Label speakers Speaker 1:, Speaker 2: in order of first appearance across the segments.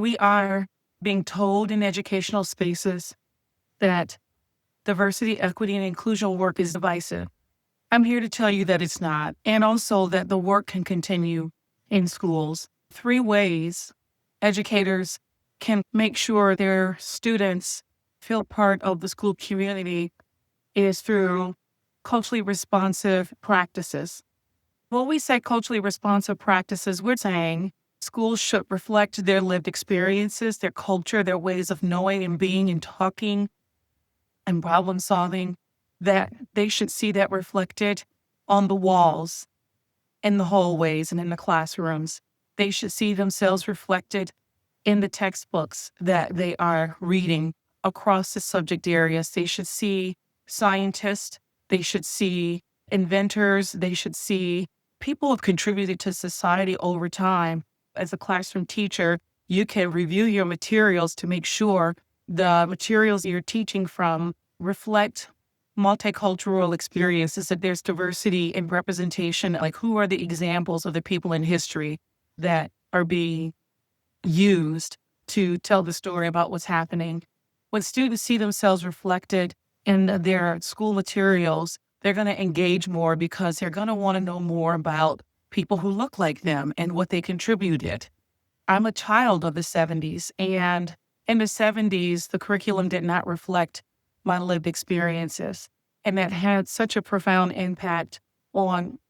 Speaker 1: We are being told in educational spaces that diversity, equity, and inclusion work is divisive. I'm here to tell you that it's not, and also that the work can continue in schools. 3 ways educators can make sure their students feel part of the school community is through culturally responsive practices. When we say culturally responsive practices, we're saying schools should reflect their lived experiences, their culture, their ways of knowing and being and talking and problem solving, that they should see that reflected on the walls, in the hallways, and in the classrooms. They should see themselves reflected in the textbooks that they are reading across the subject areas. They should see scientists, they should see inventors, they should see people who have contributed to society over time. As a classroom teacher, you can review your materials to make sure the materials you're teaching from reflect multicultural experiences, that there's diversity and representation, like who are the examples of the people in history that are being used to tell the story about what's happening. When students see themselves reflected in their school materials, they're going to engage more because they're going to want to know more about people who look like them and what they contributed. I'm a child of the 70s, and in the 70s, the curriculum did not reflect my lived experiences. And that had such a profound impact on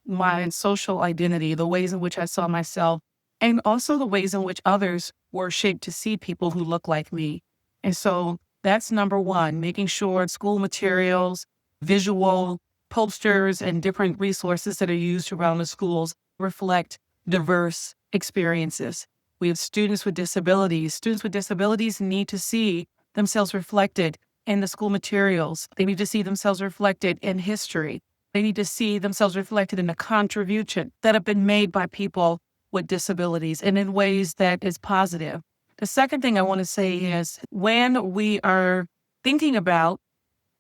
Speaker 1: my social identity, the ways in which I saw myself, and also the ways in which others were shaped to see people who look like me. And so that's number one, making sure school materials, visual posters, and different resources that are used around the schools reflect diverse experiences. We have students with disabilities. Students with disabilities need to see themselves reflected in the school materials. They need to see themselves reflected in history. They need to see themselves reflected in the contribution that have been made by people with disabilities and in ways that is positive. The second thing I want to say is when we are thinking about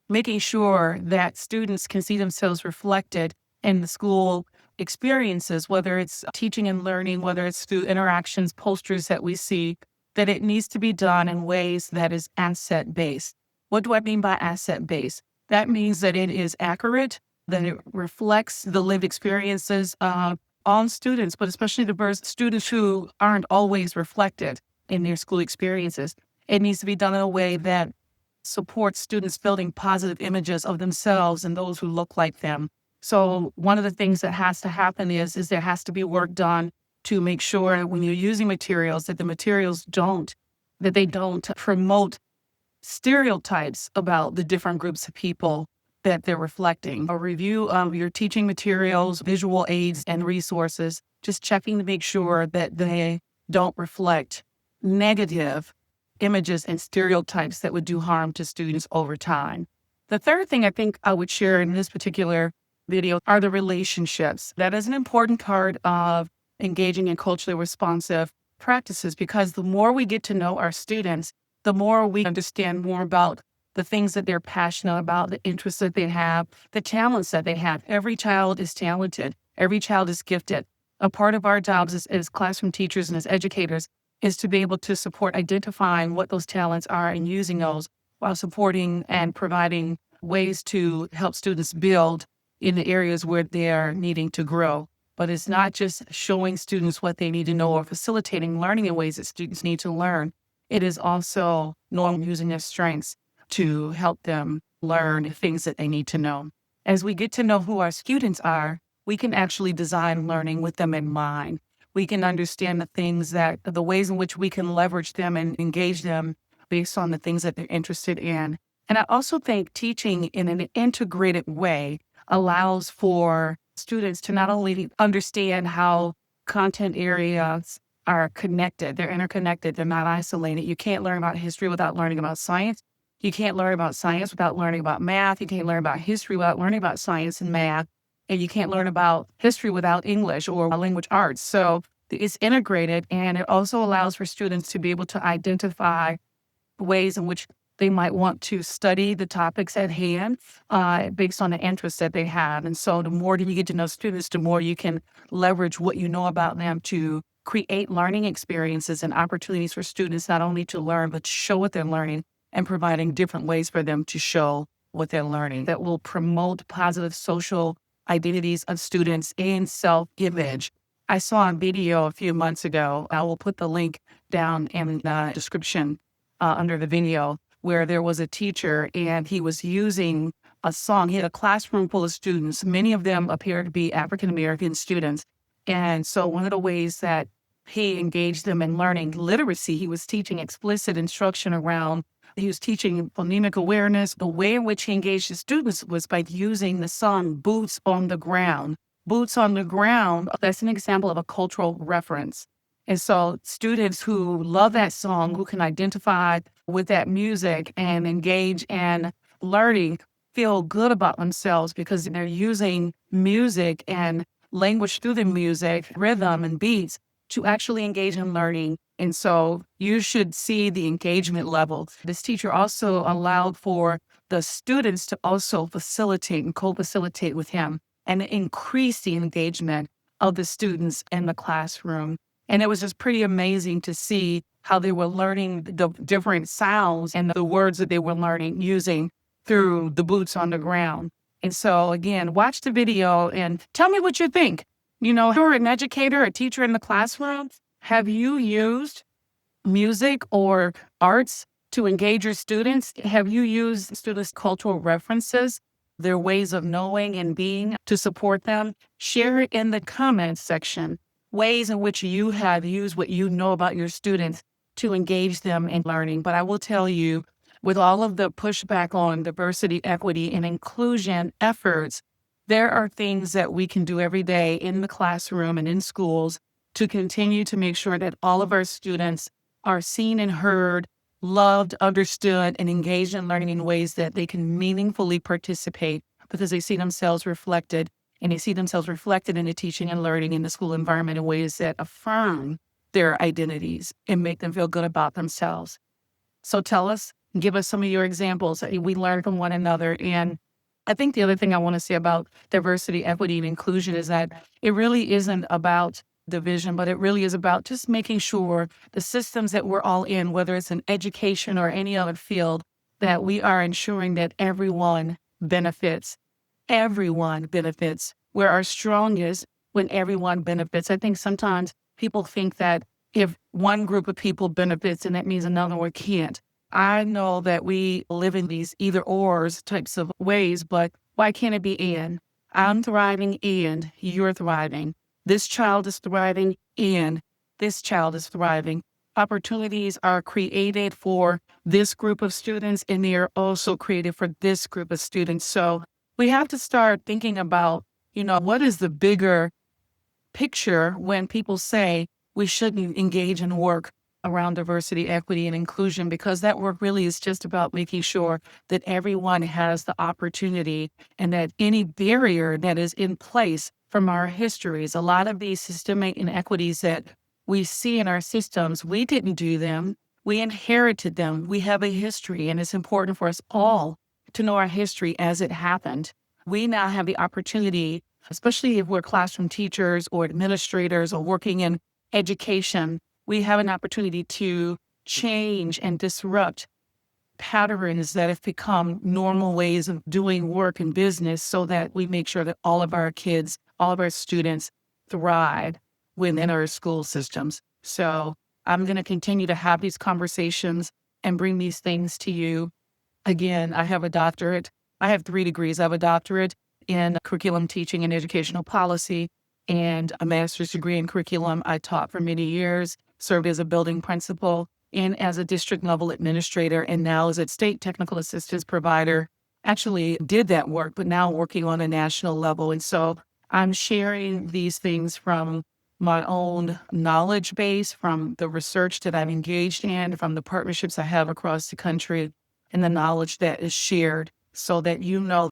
Speaker 1: making sure that students can see themselves reflected in the school experiences, whether it's teaching and learning, whether it's through interactions, posters that we see, that it needs to be done in ways that is asset-based. What do I mean by asset-based? That means that it is accurate, that it reflects the lived experiences of all students, but especially the students who aren't always reflected in their school experiences. It needs to be done in a way that supports students building positive images of themselves and those who look like them. So one of the things that has to happen is there has to be work done to make sure that when you're using materials, that the materials don't promote stereotypes about the different groups of people that they're reflecting. A review of your teaching materials, visual aids, and resources, just checking to make sure that they don't reflect negative images and stereotypes that would do harm to students over time. The third thing I think I would share in this particular video are the relationships. That is an important part of engaging in culturally responsive practices, because the more we get to know our students, the more we understand more about the things that they're passionate about, the interests that they have, the talents that they have. Every child is talented. Every child is gifted. A part of our jobs as classroom teachers and as educators is to be able to support identifying what those talents are and using those while supporting and providing ways to help students build in the areas where they're needing to grow. But it's not just showing students what they need to know or facilitating learning in ways that students need to learn. It is also knowing using their strengths to help them learn things that they need to know. As we get to know who our students are, we can actually design learning with them in mind. We can understand the ways in which we can leverage them and engage them based on the things that they're interested in. And I also think teaching in an integrated way allows for students to not only understand how content areas are connected, they're interconnected, they're not isolated. You can't learn about history without learning about science. You can't learn about science without learning about math. You can't learn about history without learning about science and math. And you can't learn about history without English or language arts. So it's integrated, and it also allows for students to be able to identify ways in which they might want to study the topics at hand based on the interests that they have. And so the more that you get to know students, the more you can leverage what you know about them to create learning experiences and opportunities for students not only to learn, but show what they're learning and providing different ways for them to show what they're learning that will promote positive social identities of students and self-image. I saw a video a few months ago. I will put the link down in the description under the video, where there was a teacher and he was using a song. He had a classroom full of students. Many of them appeared to be African-American students. And so one of the ways that he engaged them in learning literacy, he was teaching explicit instruction around, he was teaching phonemic awareness. The way in which he engaged the students was by using the song Boots on the Ground. Boots on the Ground, that's an example of a cultural reference. And so students who love that song, who can identify with that music and engage in learning, feel good about themselves because they're using music and language through the music, rhythm and beats to actually engage in learning. And so you should see the engagement level. This teacher also allowed for the students to also facilitate and co-facilitate with him and increase the engagement of the students in the classroom. And it was just pretty amazing to see how they were learning the different sounds and the words that they were learning using through the boots on the ground. And so again, watch the video and tell me what you think. You know, if you're an educator, a teacher in the classroom, have you used music or arts to engage your students? Have you used students' cultural references, their ways of knowing and being to support them? Share it in the comments section, ways in which you have used what you know about your students to engage them in learning. But I will tell you, with all of the pushback on diversity, equity, and inclusion efforts, there are things that we can do every day in the classroom and in schools to continue to make sure that all of our students are seen and heard, loved, understood, and engaged in learning in ways that they can meaningfully participate because they see themselves reflected, and they see themselves reflected in the teaching and learning in the school environment in ways that affirm their identities and make them feel good about themselves. So tell us, give us some of your examples that we learn from one another. And I think the other thing I want to say about diversity, equity, and inclusion is that it really isn't about division, but it really is about just making sure the systems that we're all in, whether it's in education or any other field, that we are ensuring that everyone benefits. Everyone benefits. We're our strongest when everyone benefits. I think sometimes people think that if one group of people benefits, and that means another one can't. I know that we live in these either ors types of ways, but why can't it be and? I'm thriving and you're thriving. This child is thriving and this child is thriving. Opportunities are created for this group of students and they are also created for this group of students. So we have to start thinking about, what is the bigger picture when people say we shouldn't engage in work around diversity, equity, and inclusion, because that work really is just about making sure that everyone has the opportunity and that any barrier that is in place from our histories, a lot of these systemic inequities that we see in our systems, we didn't do them. We inherited them. We have a history, and it's important for us all to know our history as it happened. We now have the opportunity, especially if we're classroom teachers or administrators or working in education, we have an opportunity to change and disrupt patterns that have become normal ways of doing work and business so that we make sure that all of our kids, all of our students thrive within our school systems. So I'm going to continue to have these conversations and bring these things to you. Again, I have a doctorate. I have 3 degrees. I have a doctorate in curriculum teaching and educational policy and a master's degree in curriculum. I taught for many years, served as a building principal and as a district level administrator, and now as a state technical assistance provider. Actually did that work, but now working on a national level. And so I'm sharing these things from my own knowledge base, from the research that I'm engaged in, from the partnerships I have across the country, and the knowledge that is shared so that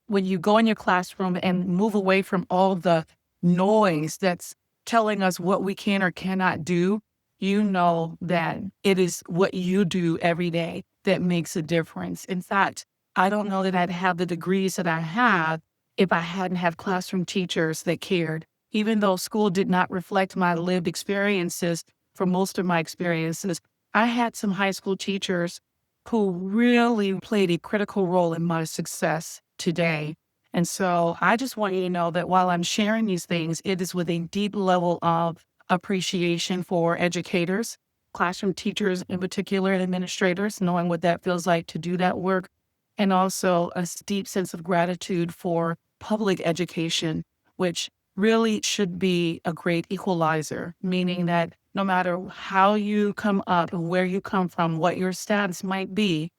Speaker 1: when you go in your classroom and move away from all the noise that's telling us what we can or cannot do, that it is what you do every day that makes a difference. In fact, I don't know that I'd have the degrees that I have if I hadn't had classroom teachers that cared. even though school did not reflect my lived experiences for most of my experiences, I had some high school teachers who really played a critical role in my success today. And so I just want you to know that while I'm sharing these things, it is with a deep level of appreciation for educators, classroom teachers in particular, and administrators, knowing what that feels like to do that work, and also a deep sense of gratitude for public education, which really should be a great equalizer, meaning that no matter how you come up, where you come from, what your status might be,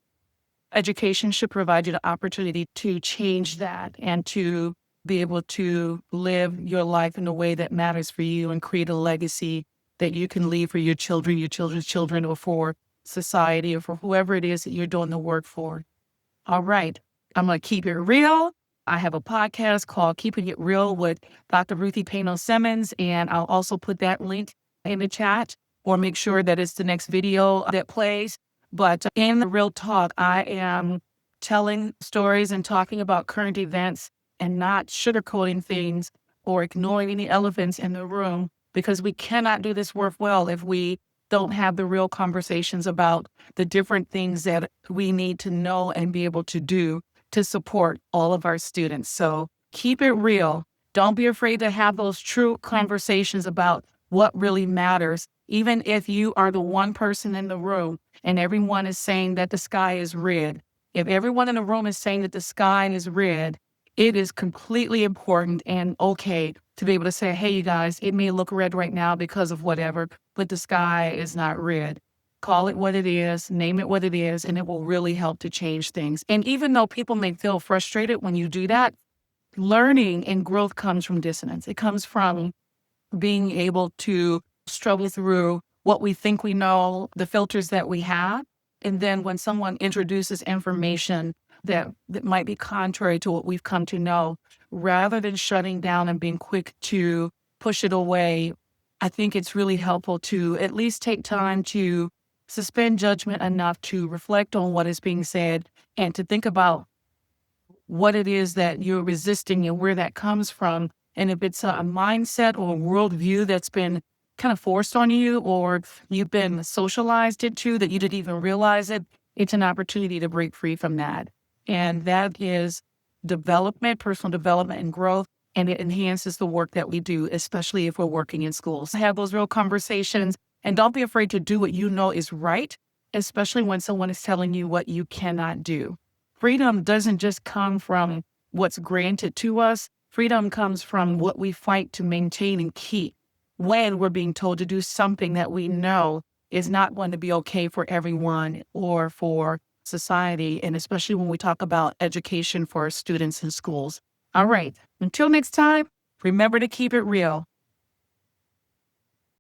Speaker 1: education should provide you the opportunity to change that and to be able to live your life in a way that matters for you and create a legacy that you can leave for your children, your children's children, or for society, or for whoever it is that you're doing the work for. All right. I'm going to keep it real. I have a podcast called Keeping It Real with Dr. Ruthie Payno-Simmons, and I'll also put that link in the chat or make sure that it's the next video that plays. But in the Real Talk, I am telling stories and talking about current events and not sugarcoating things or ignoring any elephants in the room, because we cannot do this work well if we don't have the real conversations about the different things that we need to know and be able to do to support all of our students. So keep it real. Don't be afraid to have those true conversations about what really matters, even if you are the one person in the room and everyone is saying that the sky is red. If everyone in the room is saying that the sky is red, it is completely important and okay to be able to say, hey, you guys, it may look red right now because of whatever, but the sky is not red. Call it what it is, name it what it is, and it will really help to change things. And even though people may feel frustrated when you do that, learning and growth comes from dissonance. It comes from being able to struggle through what we think we know, the filters that we have. And then when someone introduces information that might be contrary to what we've come to know, rather than shutting down and being quick to push it away, I think it's really helpful to at least take time to suspend judgment enough to reflect on what is being said and to think about what it is that you're resisting and where that comes from. And if it's a mindset or a worldview that's been kind of forced on you or you've been socialized into that you didn't even realize it, it's an opportunity to break free from that. And that is development, personal development and growth. And it enhances the work that we do, especially if we're working in schools. Have those real conversations and don't be afraid to do what you know is right, especially when someone is telling you what you cannot do. Freedom doesn't just come from what's granted to us. Freedom comes from what we fight to maintain and keep when we're being told to do something that we know is not going to be okay for everyone or for society, and especially when we talk about education for our students in schools. All right, until next time, remember to keep it real.